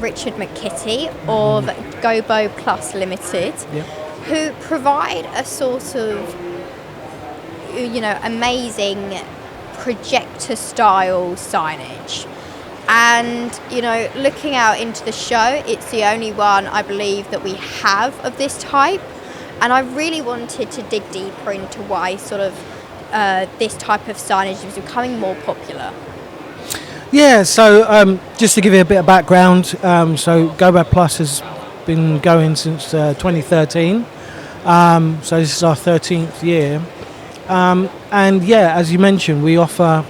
Richard McKitty of Gobo Plus Limited, who provide a sort of, amazing projector style signage. And, looking out into the show, it's the only one I believe that we have of this type. And I really wanted to dig deeper into why sort of this type of signage is becoming more popular. Yeah, so just to give you a bit of background, so Gobo Plus has been going since 2013. So this is our 13th year. And yeah, as you mentioned, we offer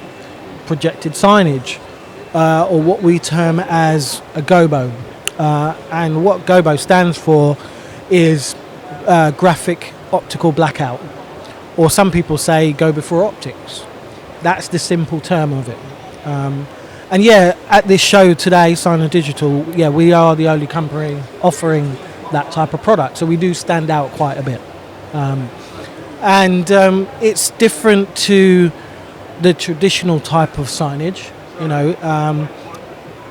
projected signage, or what we term as a Gobo. And what Gobo stands for is graphic optical blackout, or some people say go before optics. That's the simple term of it. And yeah, at this show today, Sign & Digital, we are the only company offering that type of product, so we do stand out quite a bit. And it's different to the traditional type of signage.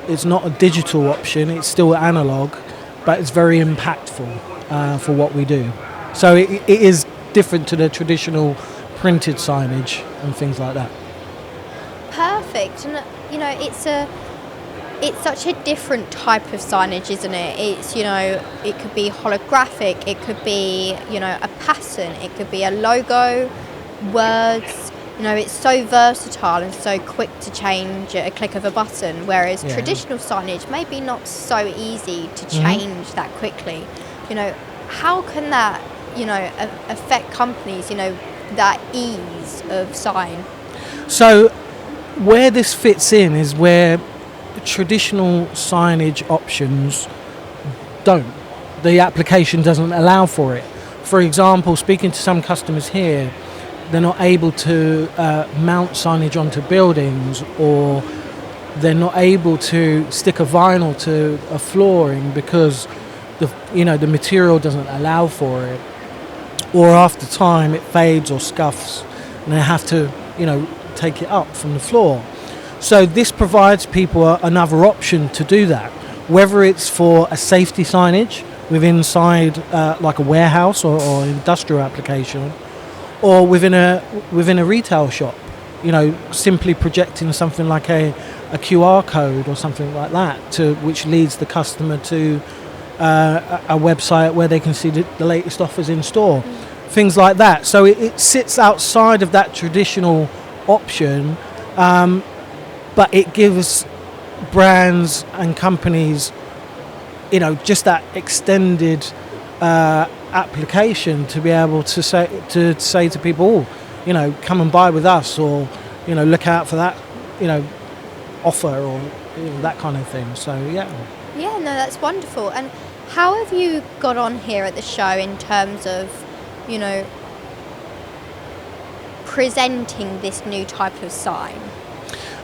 It's not a digital option, it's still analog, but it's very impactful for what we do. So it is different to the traditional printed signage and things like that. Perfect. And it's such a different type of signage, isn't it? It's, it could be holographic, it could be, a pattern, it could be a logo, words. It's so versatile and so quick to change at a click of a button, whereas traditional signage maybe not so easy to change that quickly. How can that, affect companies, that ease of sign? So where this fits in is where traditional signage options don't. The application doesn't allow for it. For example, speaking to some customers here, they're not able to mount signage onto buildings, or they're not able to stick a vinyl to a flooring because the material doesn't allow for it, or after time it fades or scuffs and they have to take it up from the floor. So this provides people another option to do that, whether it's for a safety signage inside like a warehouse or industrial application, or within a retail shop, simply projecting something like a QR code or something like that, which leads the customer to a website where they can see the latest offers in store, things like that. So it sits outside of that traditional option, but it gives brands and companies, just that extended application to be able to say to people, come and buy with us, or look out for that, offer, or that kind of thing. So yeah, no, that's wonderful. And how have you got on here at the show in terms of presenting this new type of sign?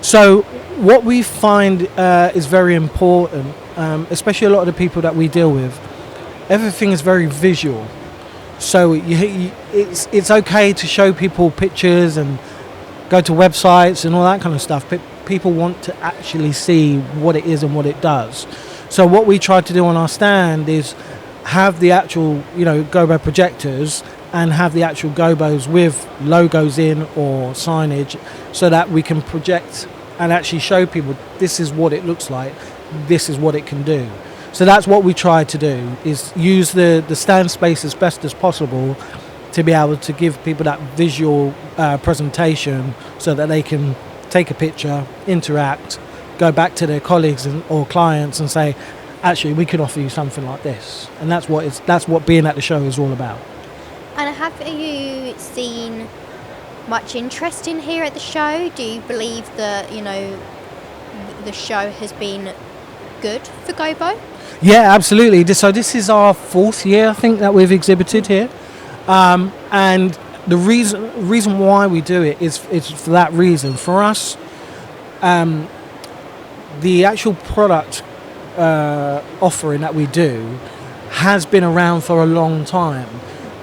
So what we find is very important, especially a lot of the people that we deal with, everything is very visual. So it's okay to show people pictures and go to websites and all that kind of stuff, but people want to actually see what it is and what it does. So what we try to do on our stand is have the actual Gobo projectors and have the actual Gobos with logos in or signage, so that we can project and actually show people this is what it looks like, this is what it can do. So that's what we try to do, is use the stand space as best as possible to be able to give people that visual presentation, so that they can take a picture, interact, go back to their colleagues or clients and say, actually, we could offer you something like this. And that's what being at the show is all about. And have you seen much interest in here at the show? Do you believe that, the show has been good for Gobo? Yeah, absolutely. So this is our 4th year, I think, that we've exhibited here. And the reason why we do it is for that reason. For us, the actual product offering that we do has been around for a long time.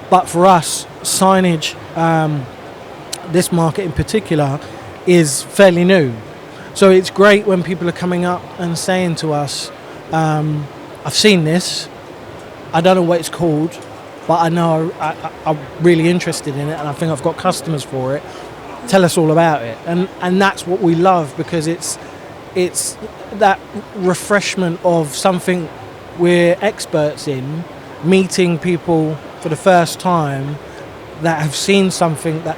But for us, signage, this market in particular, is fairly new. So it's great when people are coming up and saying to us, I've seen this. I don't know what it's called, but I know I'm really interested in it, and I think I've got customers for it. Tell us all about it, and that's what we love, because it's that refreshment of something we're experts in, meeting people for the first time that have seen something that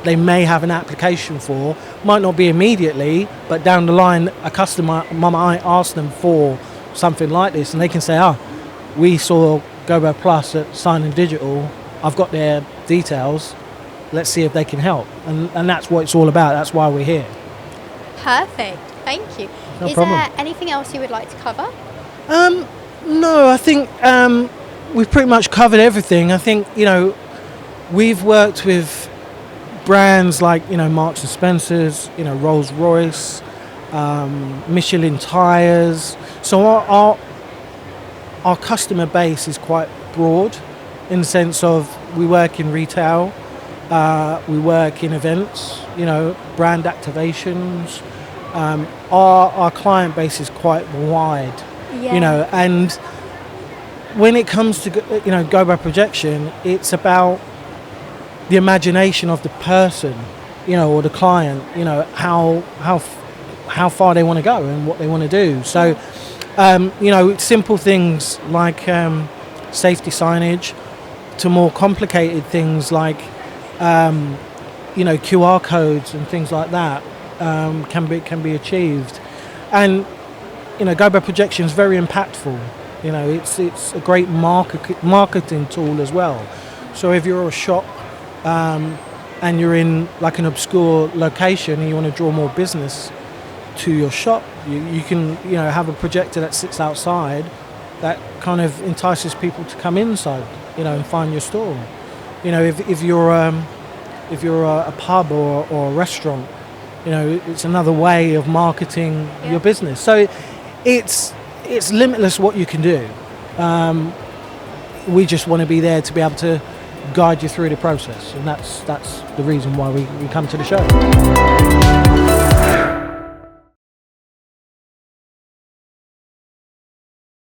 they may have an application for. Might not be immediately, but down the line a customer might ask them for something like this, and they can say, we saw Gobo Plus at Sign and Digital, I've got their details, let's see if they can help. And that's what it's all about. That's why we're here. Perfect, thank you. No Is problem. there anything else you would like to cover? No, I think we've pretty much covered everything. I think, we've worked with brands like, Marks and Spencer's, Rolls Royce, Michelin tires. So our customer base is quite broad, in the sense of we work in retail, we work in events, brand activations. Our client base is quite wide, and when it comes to Gobo Projection, it's about the imagination of the person, or the client, how far they want to go and what they want to do. So simple things like safety signage, to more complicated things like QR codes and things like that can be achieved. And Gobo Projection is very impactful. It's a great marketing tool as well. So if you're a shop and you're in like an obscure location and you want to draw more business to your shop, you can have a projector that sits outside that kind of entices people to come inside, and find your store. If you're a pub or a restaurant, it's another way of marketing your business. So it's limitless what you can do. We just want to be there to be able to guide you through the process, and that's the reason why we come to the show.